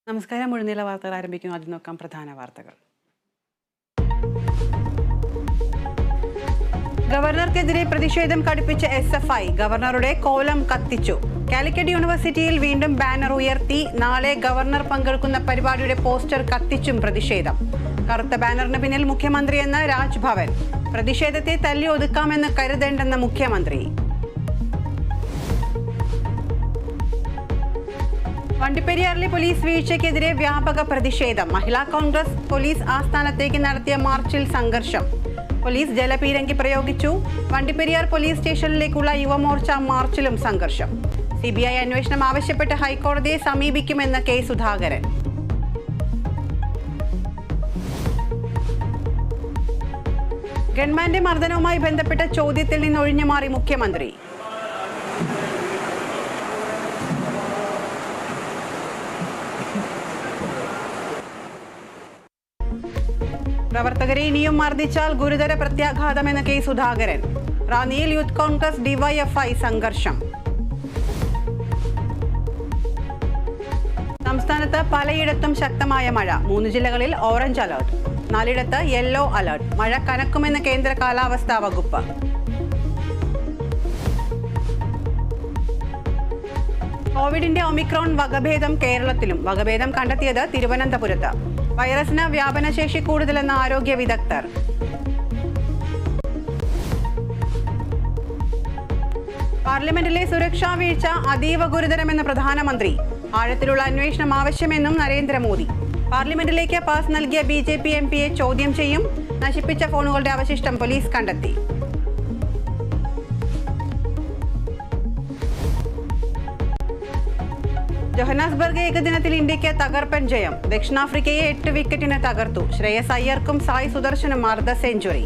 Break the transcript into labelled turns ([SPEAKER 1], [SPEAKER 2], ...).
[SPEAKER 1] നമസ്കാരം. മുഴുനീള വാർത്തകൾ ആരംഭിക്കുന്നു. ആദ്യം നോക്കാം പ്രധാന വാർത്തകൾ. ഗവർണർക്കെതിരെ പ്രതിഷേധം കടുപ്പിച്ച SFI ഗവർണറുടെ കോലം കത്തിച്ചു. കാലിക്കറ്റ് യൂണിവേഴ്സിറ്റിയിൽ വീണ്ടും ബാനർ ഉയർത്തി. നാളെ ഗവർണർ പങ്കെടുക്കുന്ന പരിപാടിയുടെ പോസ്റ്റർ കത്തിച്ചും പ്രതിഷേധം. കറുത്ത ബാനറിന് പിന്നിൽ മുഖ്യമന്ത്രിയെന്ന് രാജ്ഭവൻ. പ്രതിഷേധത്തെ തല്ലി ഒതുക്കാമെന്ന് കരുതേണ്ടെന്ന് മുഖ്യമന്ത്രി. വണ്ടിപ്പെരിയാറിലെ പോലീസ് വീഴ്ചയ്ക്കെതിരെ വ്യാപക പ്രതിഷേധം. മഹിളാ കോൺഗ്രസ് പോലീസ് ആസ്ഥാനത്തേക്ക് നടത്തിയ മാർച്ചിൽ സംഘർഷം. പോലീസ് ജലപീരങ്കി പ്രയോഗിച്ചു. വണ്ടിപ്പെരിയാർ പോലീസ് സ്റ്റേഷനിലേക്കുള്ള യുവമോർച്ച മാർച്ചിലും സംഘർഷം. CBI അന്വേഷണം ആവശ്യപ്പെട്ട് ഹൈക്കോടതിയെ സമീപിക്കുമെന്ന് K. സുധാകരൻ. ഗൺമാന്റെ മർദ്ദനവുമായി ബന്ധപ്പെട്ട ചോദ്യത്തിൽ നിന്ന് ഒഴിഞ്ഞുമാറി മുഖ്യമന്ത്രി. പ്രവർത്തകരെ ഇനിയും മർദ്ദിച്ചാൽ ഗുരുതര പ്രത്യാഘാതമെന്ന് K. സുധാകരൻ. റാന്നിയിൽ യൂത്ത് കോൺഗ്രസ് DYFI സംഘർഷം. സംസ്ഥാനത്ത് പലയിടത്തും ശക്തമായ മഴ. 3 ജില്ലകളിൽ ഓറഞ്ച് അലർട്ട്. 4 yellow alert. മഴ കനക്കുമെന്ന് കേന്ദ്ര കാലാവസ്ഥാ വകുപ്പ്. കോവിഡിന്റെ ഒമിക്രോൺ വകഭേദം കേരളത്തിലും. വകഭേദം കണ്ടെത്തിയത് തിരുവനന്തപുരത്ത്. വൈറസിന് വ്യാപനശേഷി കൂടുതലെന്ന് ആരോഗ്യ വിദഗ്ധർ. പാർലമെന്റിലെ സുരക്ഷാ വീഴ്ച അതീവ ഗുരുതരമെന്ന് പ്രധാനമന്ത്രി. ആഴത്തിലുള്ള അന്വേഷണം ആവശ്യമെന്നും നരേന്ദ്രമോദി. പാർലമെന്റിലേക്ക് പാസ് നൽകിയ BJP MPയെ ചോദ്യം ചെയ്യും. നശിപ്പിച്ച ഫോണുകളുടെ അവശിഷ്ടം പോലീസ് കണ്ടെത്തി. ജോഹന്നാസ്ബർഗ് ഏകദിനത്തിൽ ഇന്ത്യക്ക് തകർപ്പൻ ജയം. ദക്ഷിണാഫ്രിക്കയെ 8 വിക്കറ്റിന് തകർത്തു. ശ്രേയസ് അയ്യർക്കും സായ് സുദർശനും അർദ്ധ സെഞ്ചുറി.